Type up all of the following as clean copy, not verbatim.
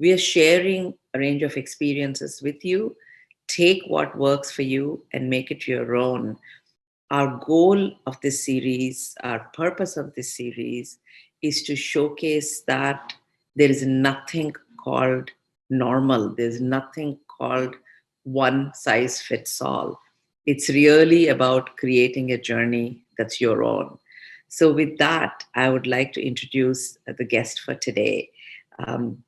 We are sharing a range of experiences with you. Take what works for you and make it your own. Our goal of this series, our purpose of this series, is to showcase that there is nothing called normal. There's nothing called one size fits all. It's really about creating a journey that's your own. So, with that, I would like to introduce the guest for today. Um,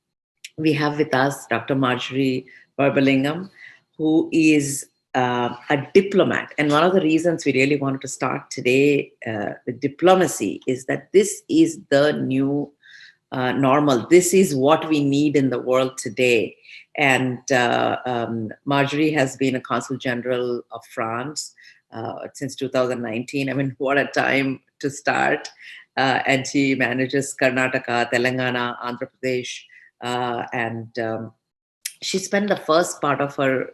we have with us Dr. Marjorie Vanbaelinghem, who is a diplomat. And one of the reasons we really wanted to start today with diplomacy is that this is the new normal. This is what we need in the world today. And Marjorie has been a Consul General of France since 2019. I mean, what a time to start. And she manages Karnataka, Telangana, Andhra Pradesh, and she spent the first part of her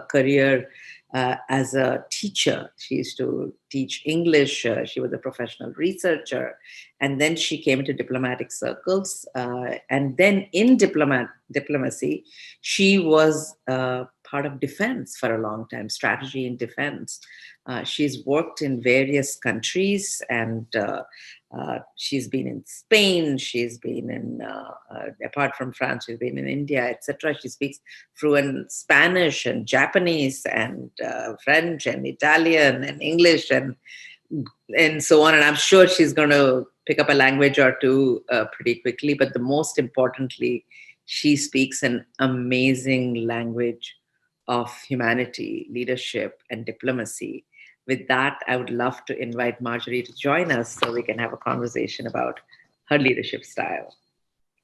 career as a teacher. She used to teach English. She was a professional researcher. And then she came into diplomatic circles. And then in diplomacy, she was part of defense for a long time, strategy in defense. She's worked in various countries, and she's been in Spain, she's been in, apart from France, she's been in India, etc. She speaks fluent Spanish and Japanese and French and Italian and English and so on. And I'm sure she's going to pick up a language or two pretty quickly. But the most importantly, she speaks an amazing language of humanity, leadership, and diplomacy. With that, I would love to invite Marjorie to join us so we can have a conversation about her leadership style.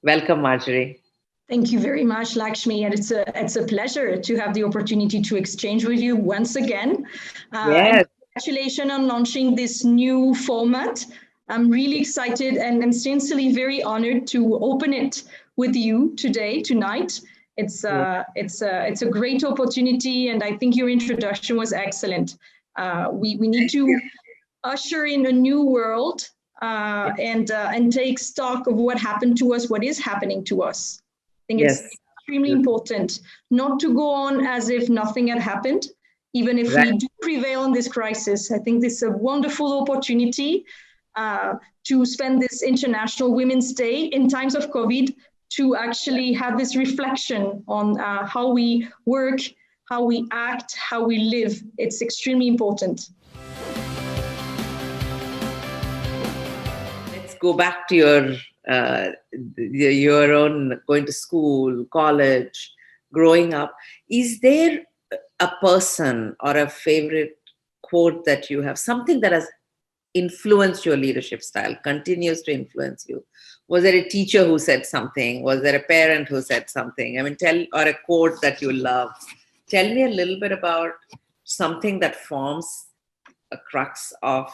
Welcome, Marjorie. Thank you very much, Lakshmi, and it's a pleasure to have the opportunity to exchange with you once again. Yes. Congratulations on launching this new format. I'm really excited and sincerely very honored to open it with you tonight. It's a great opportunity, and I think your introduction was excellent. We need to usher in a new world and take stock of what happened to us, what is happening to us. I think it's extremely important not to go on as if nothing had happened, even if we do prevail in this crisis. I think this is a wonderful opportunity to spend this International Women's Day in times of COVID to actually have this reflection on how we work, how we act, how we live. It's extremely important. Let's go back to your own going to school, college, growing up. Is there a person or a favorite quote that you have, something that has influenced your leadership style, continues to influence you? Was there a teacher who said something? Was there a parent who said something? I mean, or a quote that you love? Tell me a little bit about something that forms a crux of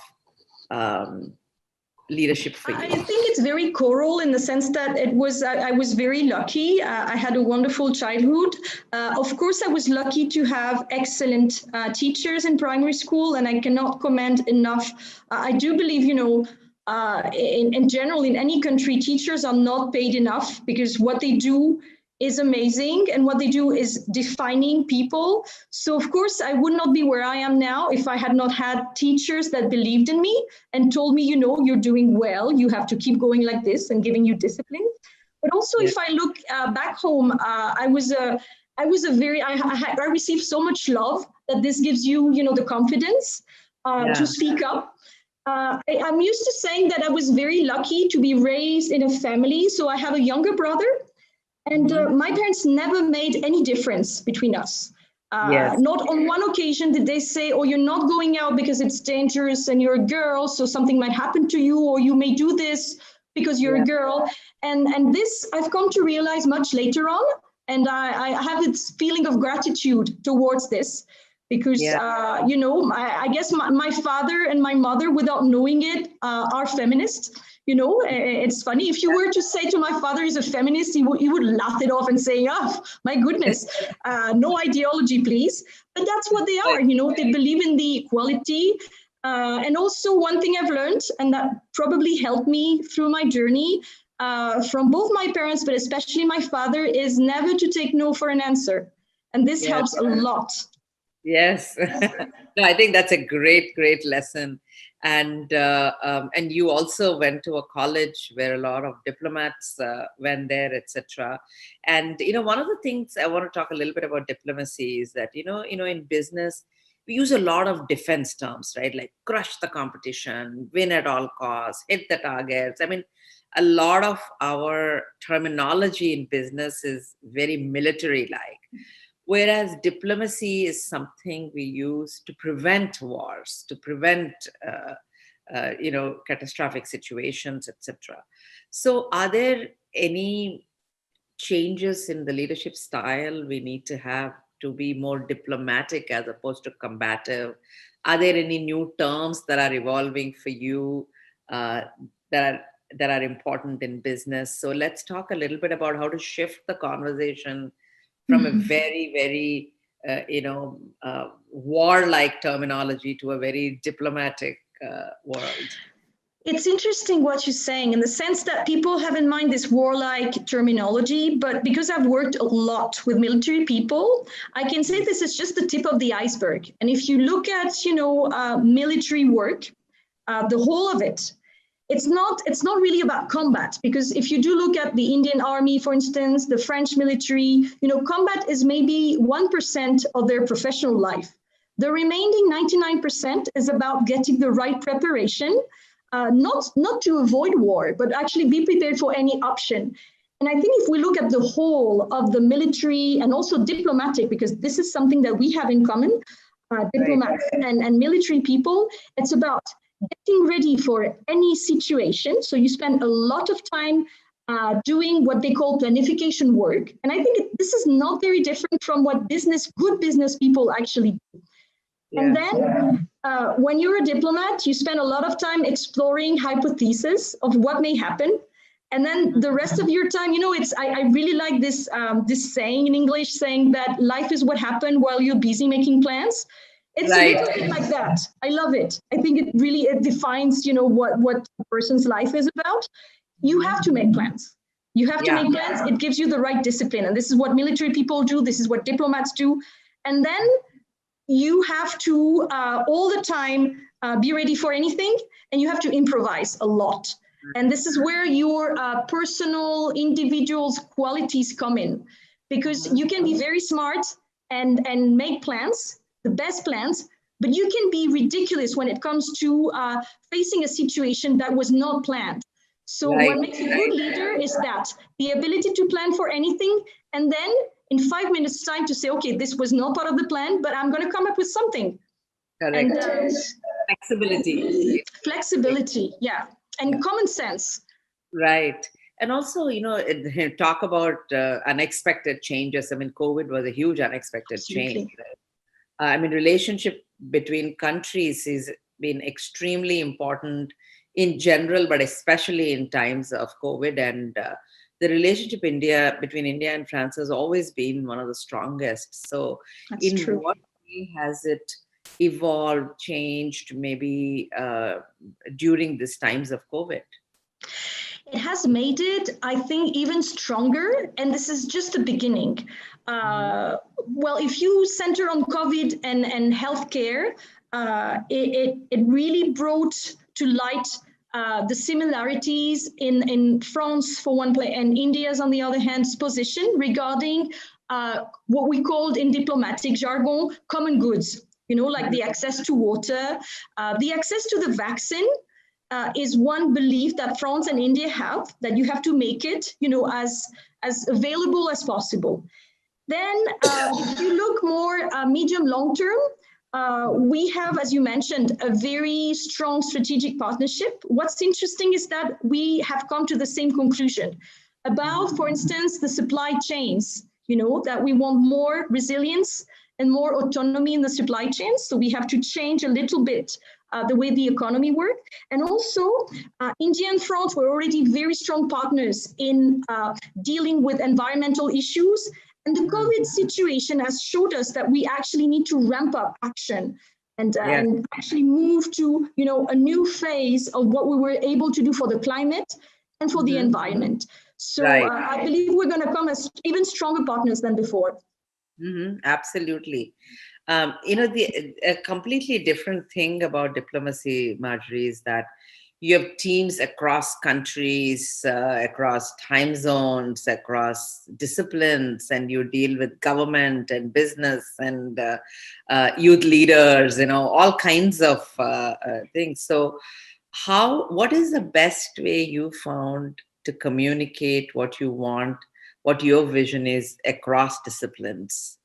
leadership for you. I think it's very choral in the sense that I was very lucky. I had a wonderful childhood. Of course, I was lucky to have excellent teachers in primary school, and I cannot commend enough. I do believe, in general, in any country, teachers are not paid enough because what they do is amazing, and what they do is defining people. So of course I would not be where I am now if I had not had teachers that believed in me and told me, you're doing well, you have to keep going like this, and giving you discipline. But also if I look back home, I received so much love that this gives you, the confidence to speak up. I'm used to saying that I was very lucky to be raised in a family. So I have a younger brother. And my parents never made any difference between us. Not on one occasion did they say, oh, you're not going out because it's dangerous and you're a girl, so something might happen to you, or you may do this because you're a girl. And this I've come to realize much later on. And I have this feeling of gratitude towards this because, I guess my father and my mother, without knowing it, are feminists. It's funny. If you were to say to my father he's a feminist, he would laugh it off and say, oh, my goodness, no ideology, please. But that's what they are. They believe in the equality. And also one thing I've learned, and that probably helped me through my journey, from both my parents, but especially my father, is never to take no for an answer. And this helps a lot. Yes. No, I think that's a great lesson. And you also went to a college where a lot of diplomats went there, etc. And one of the things I want to talk a little bit about diplomacy is that in business we use a lot of defense terms, right? Like crush the competition, win at all costs, hit the targets. I mean, a lot of our terminology in business is very military like. Whereas diplomacy is something we use to prevent wars, to prevent, catastrophic situations, etc. So, are there any changes in the leadership style we need to have to be more diplomatic as opposed to combative? Are there any new terms that are evolving for you that are that are important in business? So let's talk a little bit about how to shift the conversation from a very, very, warlike terminology to a very diplomatic world. It's interesting what you're saying in the sense that people have in mind this warlike terminology, but because I've worked a lot with military people, I can say this is just the tip of the iceberg. And if you look at, military work, the whole of it, it's not really about combat, because if you do look at the Indian army, for instance, the French military, combat is maybe 1% of their professional life. The remaining 99% is about getting the right preparation, not to avoid war, but actually be prepared for any option. And I think if we look at the whole of the military and also diplomatic, because this is something that we have in common, diplomats and military people, it's about getting ready for any situation. So you spend a lot of time doing what they call planification work. And I think this is not very different from what good business people actually do. Yeah. And then when you're a diplomat, you spend a lot of time exploring hypotheses of what may happen. And then the rest of your time, I really like this saying in English, saying that life is what happened while you're busy making plans. It's a little bit like that. I love it. I think it defines, what a person's life is about. You have to make plans. You have to make plans. It gives you the right discipline. And this is what military people do. This is what diplomats do. And then you have to all the time be ready for anything, and you have to improvise a lot. And this is where your personal, individual's qualities come in, because you can be very smart and make plans, the best plans, but you can be ridiculous when it comes to facing a situation that was not planned. So what makes a good leader is that the ability to plan for anything, and then in 5 minutes time to say, okay, this was not part of the plan, but I'm going to come up with something. Correct. And, flexibility, yeah. And common sense. Right. And also, talk about unexpected changes. I mean, COVID was a huge unexpected change. Right? Relationship between countries has been extremely important in general, but especially in times of COVID. And the relationship between India and France has always been one of the strongest. So what way has it evolved, changed, maybe during these times of COVID? It has made it, I think, even stronger. And this is just the beginning. Well, if you center on COVID and healthcare, it really brought to light the similarities in France, for one place, and India's, on the other hand, position regarding what we called in diplomatic jargon, common goods, like the access to water, the access to the vaccine. Is one belief that France and India have, that you have to make it, as available as possible. Then if you look more medium long term, we have, as you mentioned, a very strong strategic partnership. What's interesting is that we have come to the same conclusion about, for instance, the supply chains, that we want more resilience and more autonomy in the supply chains. So we have to change a little bit the way the economy works. And also, India and France were already very strong partners in dealing with environmental issues. And the COVID situation has showed us that we actually need to ramp up action and actually move to, a new phase of what we were able to do for the climate. and for the environment. So Right. I believe we're going to come as even stronger partners than before. Absolutely. A completely different thing about diplomacy, Marjorie, is that you have teams across countries, across time zones, across disciplines, and you deal with government and business and youth leaders, all kinds of things. So, what is the best way you found to communicate what you want, what your vision is across disciplines?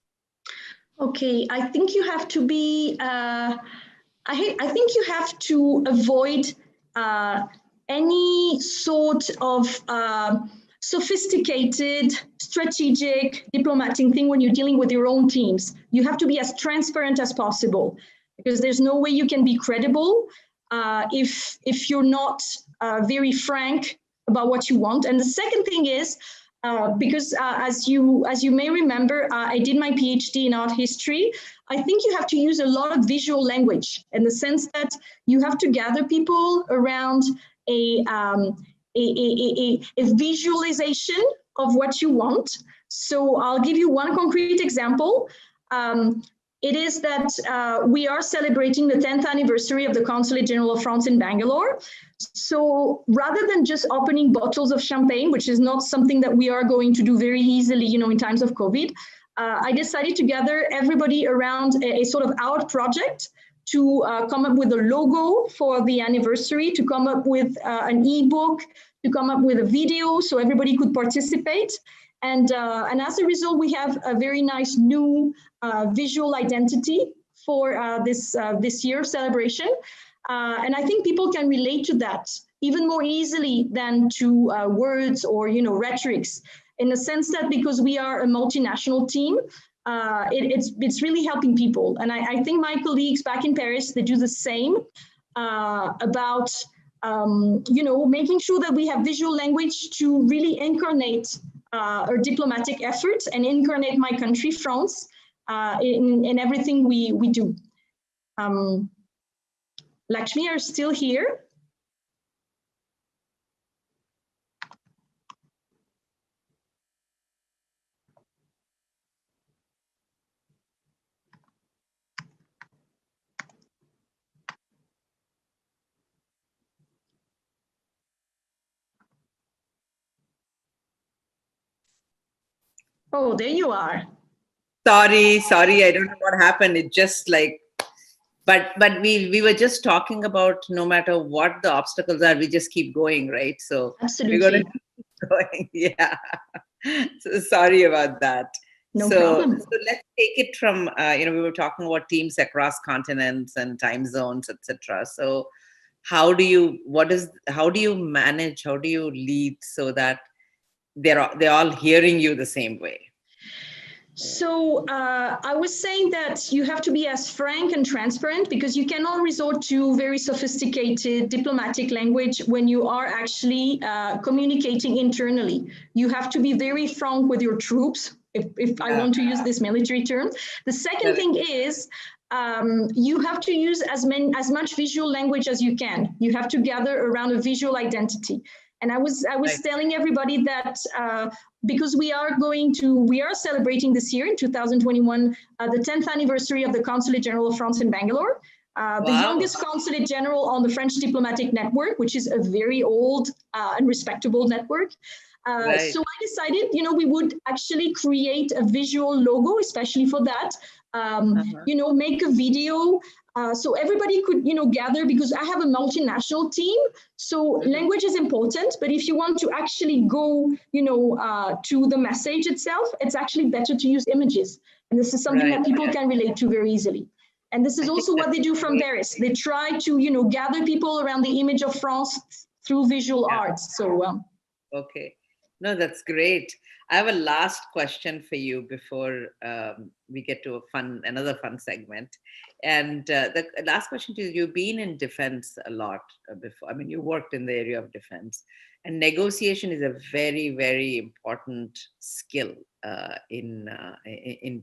Okay, I think you have to be. I think you have to avoid any sort of sophisticated, strategic, diplomatic thing when you're dealing with your own teams. You have to be as transparent as possible because there's no way you can be credible if you're not very frank about what you want. And the second thing is, because as you may remember, I did my PhD in art history. I think you have to use a lot of visual language in the sense that you have to gather people around a visualization of what you want. So I'll give you one concrete example. It is that we are celebrating the 10th anniversary of the Consulate General of France in Bangalore. So rather than just opening bottles of champagne, which is not something that we are going to do very easily, in times of COVID, I decided to gather everybody around a sort of art project to come up with a logo for the anniversary, to come up with an ebook, to come up with a video so everybody could participate. And as a result, we have a very nice new visual identity for this year's celebration. And I think people can relate to that even more easily than to words or rhetorics, in the sense that because we are a multinational team, it's really helping people. And I think my colleagues back in Paris, they do the same about making sure that we have visual language to really incarnate our diplomatic efforts and incarnate my country, France, in everything we do. Lakshmi, are you still here? Oh, there you are. Sorry, I don't know what happened. It just but we were just talking about no matter what the obstacles are, we just keep going, right? So absolutely, we're going to keep going. Yeah. So sorry about that. No problem. So let's take it from we were talking about teams across continents and time zones, etc. So how do you manage, how do you lead so that they're all hearing you the same way? So I was saying that you have to be as frank and transparent because you cannot resort to very sophisticated diplomatic language when you are actually communicating internally. You have to be very frank with your troops, if I want to use this military term. The second thing is you have to use as much visual language as you can. You have to gather around a visual identity. And I was telling everybody that because we are celebrating this year in 2021 the 10th anniversary of the Consulate General of France in Bangalore, the youngest consulate general on the French diplomatic network, which is a very old and respectable network. So I decided, we would actually create a visual logo, especially for that. Make a video so everybody could, gather, because I have a multinational team. So language is important, but if you want to actually go, to the message itself, it's actually better to use images. And this is something that people can relate to very easily. And this is also what they do from Paris. They try to, gather people around the image of France through visual arts. So, okay. No, that's great. I have a last question for you before we get to another fun segment. And the last question to you: you've been in defense a lot before. I mean, you worked in the area of defense, and negotiation is a very, very important skill in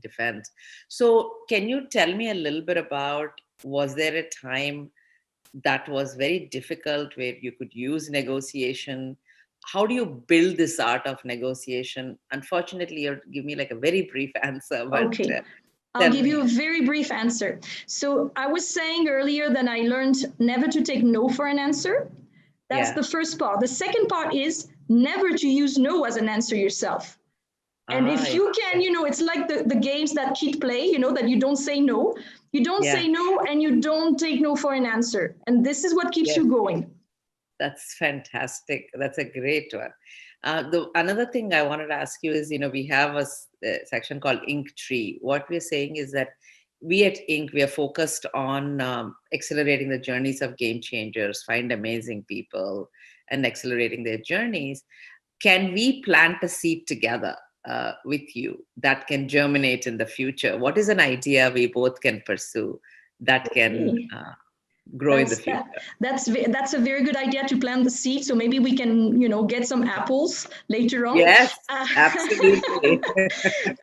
defense. So, can you tell me a little bit about, was there a time that was very difficult where you could use negotiation? how do you build this art of negotiation? Unfortunately, you give me like a very brief answer, but Okay. I'll tell give you me. a very brief answer. So I was saying earlier that I learned never to take no for an answer. That's Yeah. the first part. The second part is never to use no as an answer yourself. And if Yeah. you can, it's like the games that kids play, that you don't say no. You don't Yeah. say no and you don't take no for an answer. And this is what keeps Yes. you going. That's fantastic. That's a great one. The another thing I wanted to ask you is, we have a section called Inktree. What we're saying is that we at Ink, we are focused on accelerating the journeys of game changers, find amazing people, and accelerating their journeys. Can we plant a seed together with you that can germinate in the future? What is an idea we both can pursue that can Okay. grow in the That's future? that. That's a very good idea to plant the seed. So maybe we can, get some apples later on. Yes, Uh, absolutely.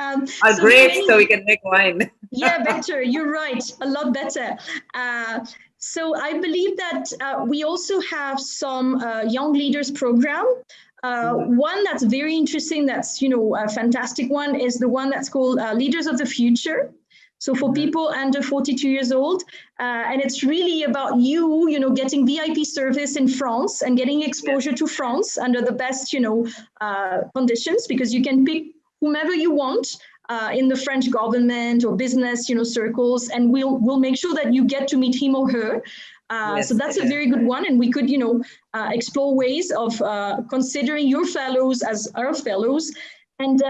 Are so for great, so we any, can make wine. yeah, better. You're right. A lot better. So I believe that we also have some young leaders program. One that's very interesting, that's a fantastic one, is the one that's called Leaders of the Future. So for Mhm. people under 42 years old, and it's really about getting VIP service in France and getting Yeah. exposure to France under the best, conditions, because you can pick whomever you want in the French government or business, circles, and we'll make sure that you get to meet him or her. So Yes. that's a Yeah. very good one, and we could, explore ways of considering your fellows as our fellows. And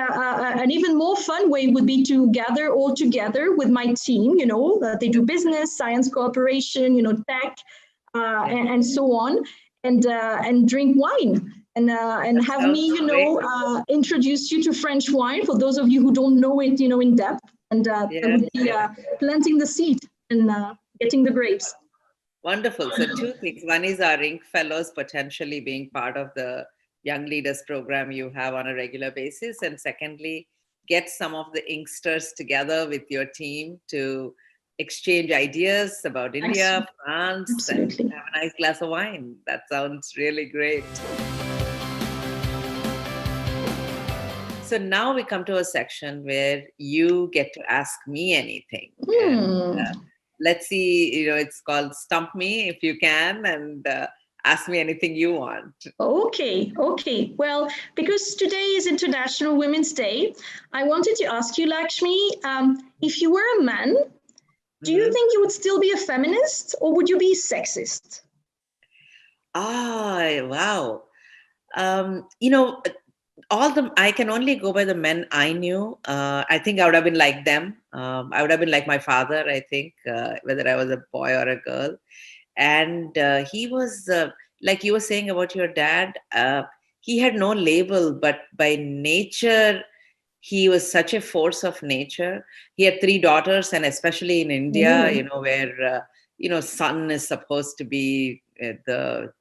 an even more fun way would be to gather all together with my team. They do business, science cooperation, tech, Yeah. and so on, and drink wine and That have me, sounds great. introduce you to French wine for those of you who don't know it, in depth. And that Yes. would be Yeah. planting the seed and getting the grapes. Wonderful. So two things. One is our Ink Fellows potentially being part of the Young Leaders program you have on a regular basis. And secondly, get some of the Inksters together with your team to exchange ideas about India, France, and Absolutely. have a nice glass of wine. That sounds really great. So now we come to a section where you get to ask me anything. And Hmm. let's see, it's called Stump Me if you can, and ask me anything you want. Okay. Well, because today is International Women's Day, I wanted to ask you, Lakshmi, if you were a man, do you Mhm. think you would still be a feminist or would you be sexist? Wow. All the I can only go by the men I knew. I think I would have been like them. I would have been like my father, I think, whether I was a boy or a girl. And he was, like you were saying about your dad, he had no label, but by nature, he was such a force of nature. He had three daughters, and especially in India, Oh, where son is supposed to be the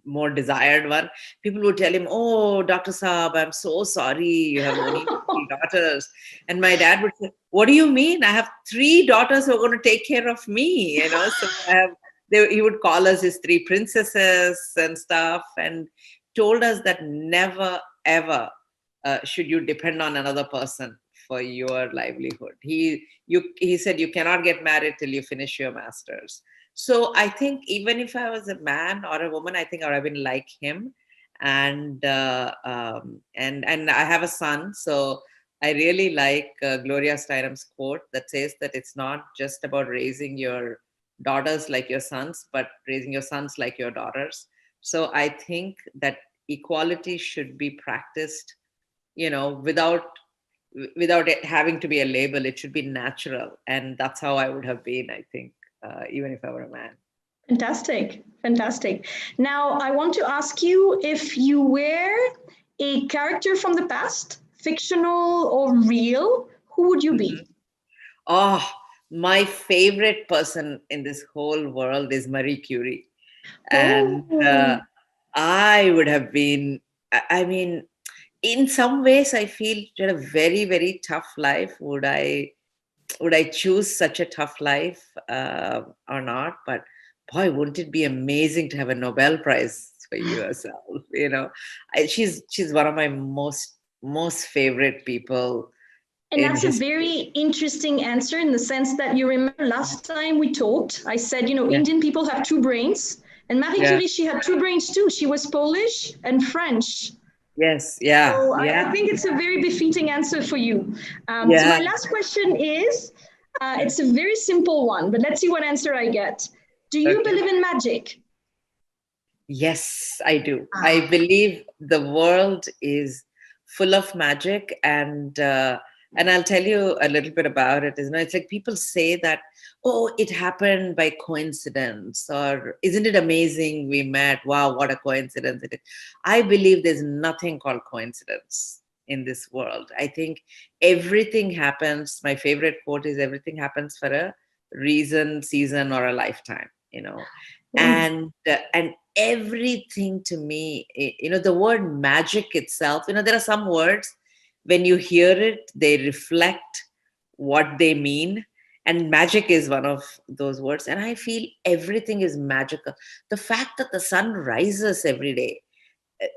more desired one. People would tell him, "Oh, Dr. Saab, I'm so sorry, you have only three daughters." And my dad would say, "What do you mean? I have three daughters who are going to take care of me." So he would call us his three princesses and stuff, and told us that never ever should you depend on another person for your livelihood. He said you cannot get married till you finish your masters. So I think even if I was a man or a woman, I think I would have been like him. And I have a son, so I really like Gloria Steinem's quote that says that it's not just about raising your daughters like your sons, but raising your sons like your daughters. So I think that equality should be practiced, without it having to be a label. It should be natural, and that's how I would have been, I think, even if I were a man. fantastic. Now, I want to ask you, if you were a character from the past, fictional or real, who would you Mhm. be? Oh, my favorite person in this whole world is Marie Curie. And Oh, I would have been, I mean, in some ways, I feel she had a very, very tough life. Would I choose such a tough life or not? But boy, wouldn't it be amazing to have a Nobel Prize for yourself? She's one of my most favorite people. And that's a very interesting answer in the sense that you remember last time we talked, I said, Indian people have two brains. And Marie Curie, she had two brains too. She was Polish and French. Yes, yeah. So I think it's a very befitting answer for you. So my last question is, it's a very simple one, but let's see what answer I get. Do you believe in magic? Yes, I do. I believe the world is full of magic, and I'll tell you a little bit about it. It's like people say that, oh, it happened by coincidence, or isn't it amazing we met? Wow, what a coincidence it is. I believe there's nothing called coincidence in this world. I think everything happens. My favorite quote is, everything happens for a reason, season, or a lifetime, and everything to me, the word magic itself, there are some words, when you hear it, they reflect what they mean. And magic is one of those words. And I feel everything is magical. The fact that the sun rises every day,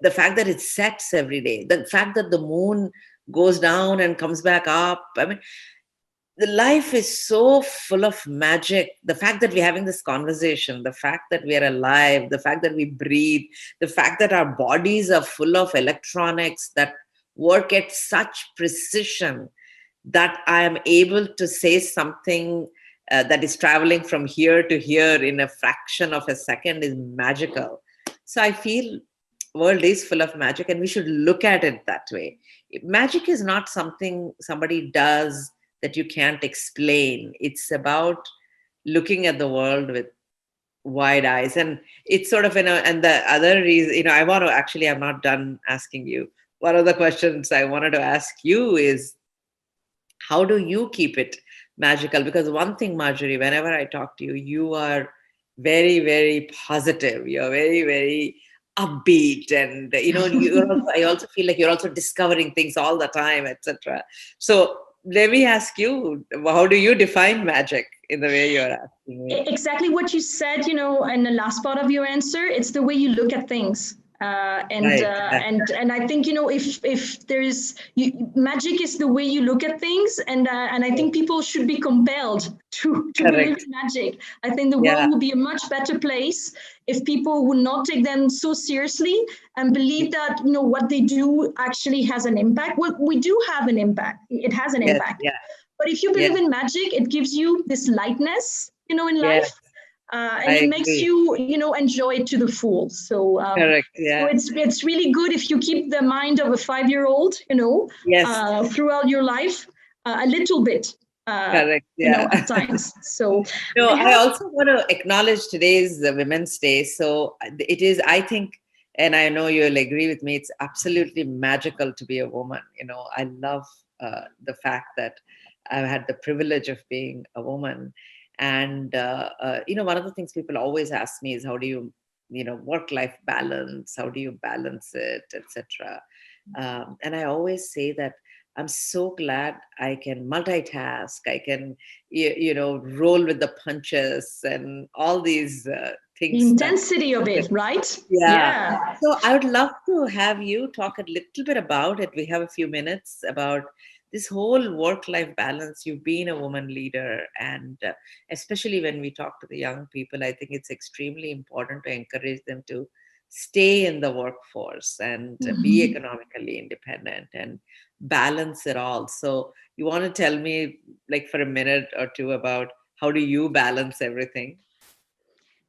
the fact that it sets every day, the fact that the moon goes down and comes back up. I mean, the life is so full of magic. The fact that we're having this conversation, the fact that we are alive, the fact that we breathe, the fact that our bodies are full of electronics that work at such precision that I am able to say something that is traveling from here to here in a fraction of a second is magical. So I feel world is full of magic, and we should look at it that way. Magic is not something somebody does that you can't explain. It's about looking at the world with wide eyes. And it's sort of, and the other reason, I'm not done asking you. One of the questions I wanted to ask you is, how do you keep it magical? Because one thing, Marjorie, whenever I talk to you, you are very, very positive. You're very, very upbeat, and I also feel like you're also discovering things all the time, etc. So let me ask you, how do you define magic in the way you're asking me? Exactly what you said, in the last part of your answer. It's the way you look at things. And I think, if there is magic is the way you look at things, and I think people should be compelled to believe in magic. I think the world would be a much better place if people would not take them so seriously and believe that what they do actually has an impact. Well, we do have an impact. It has an impact. But if you believe in magic, it gives you this lightness, in life. And it makes you, enjoy it to the full. So, so it's really good if you keep the mind of a 5-year-old, throughout your life, a little bit. At times. So, I also want to acknowledge today's Women's Day. So it is, I think, and I know you'll agree with me, it's absolutely magical to be a woman. I love the fact that I've had the privilege of being a woman. And, one of the things people always ask me is, how do you, work-life balance? How do you balance it, etc.? And I always say that I'm so glad I can multitask. I can, roll with the punches and all these things. The intensity of it, right? Yeah. So I would love to have you talk a little bit about it. We have a few minutes about this whole work-life balance. You've been a woman leader, and especially when we talk to the young people, I think it's extremely important to encourage them to stay in the workforce and be economically independent and balance it all. So you want to tell me, like, for a minute or two about how do you balance everything?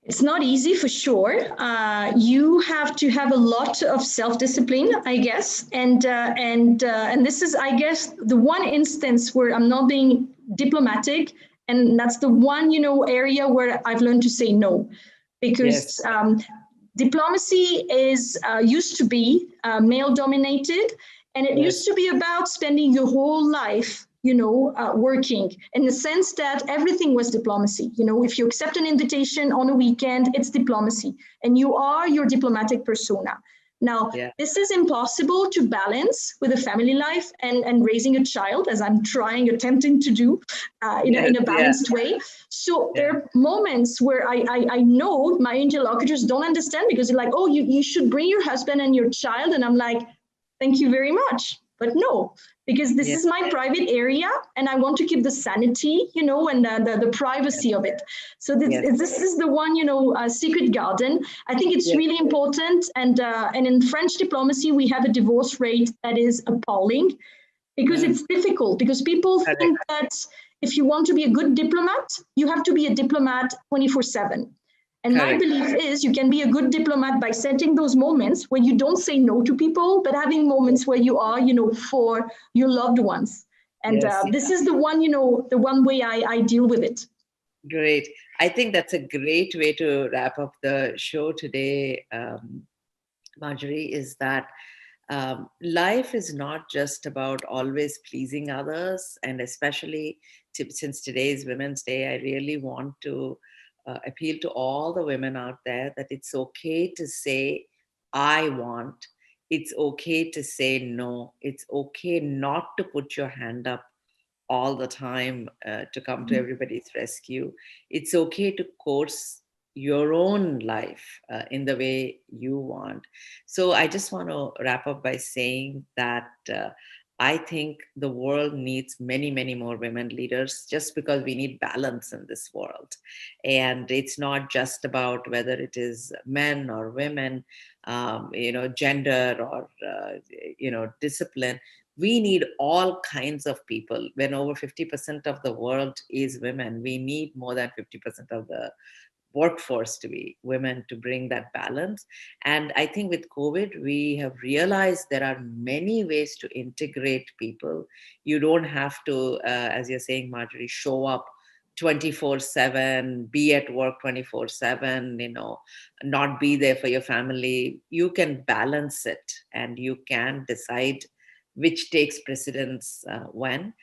It's not easy, for sure. You have to have a lot of self-discipline, I guess. And this is, I guess, the one instance where I'm not being diplomatic. And that's the one, area where I've learned to say no. Because diplomacy is used to be male-dominated. And it used to be about spending your whole life working, in the sense that everything was diplomacy. If you accept an invitation on a weekend, it's diplomacy, and you are your diplomatic persona. Now, this is impossible to balance with a family life and raising a child, as I'm attempting to do in a balanced way. So there are moments where I know my interlocutors don't understand, because they're like, oh, you should bring your husband and your child. And I'm like, thank you very much. But no, because this is my private area and I want to keep the sanity, and the privacy of it. So this is the one, secret garden. I think it's really important. And in French diplomacy, we have a divorce rate that is appalling, because it's difficult, because people think that if you want to be a good diplomat, you have to be a diplomat 24/7. And my belief is you can be a good diplomat by setting those moments where you don't say no to people, but having moments where you are, for your loved ones. And this is the one way I deal with it. Great. I think that's a great way to wrap up the show today, Marjorie, is that life is not just about always pleasing others. And especially since today is Women's Day, I really want to appeal to all the women out there that it's okay to say, I want. It's okay to say no. It's okay not to put your hand up all the time to come to everybody's rescue. It's okay to course your own life in the way you want. So I just want to wrap up by saying that I think the world needs many, many more women leaders, just because we need balance in this world. And it's not just about whether it is men or women, gender or, discipline. We need all kinds of people. When over 50% of the world is women, we need more than 50% of the workforce to be women to bring that balance. And I think with COVID, we have realized there are many ways to integrate people. You don't have to, as you're saying, Marjorie, show up 24/7, be at work 24/7, not be there for your family. You can balance it and you can decide which takes precedence when.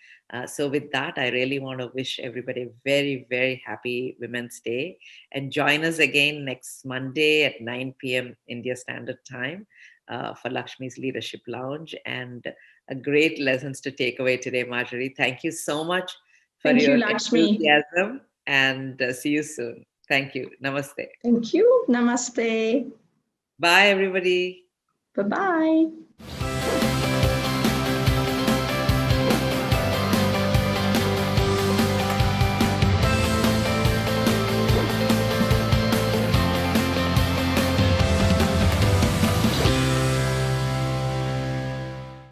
So with that, I really want to wish everybody a very, very happy Women's Day. And join us again next Monday at 9 p.m. India Standard Time for Lakshmi's Leadership Lounge. And a great lessons to take away today, Marjorie. Thank you so much for your enthusiasm, and see you soon. Thank you. Namaste. Thank you. Namaste. Bye, everybody. Bye-bye.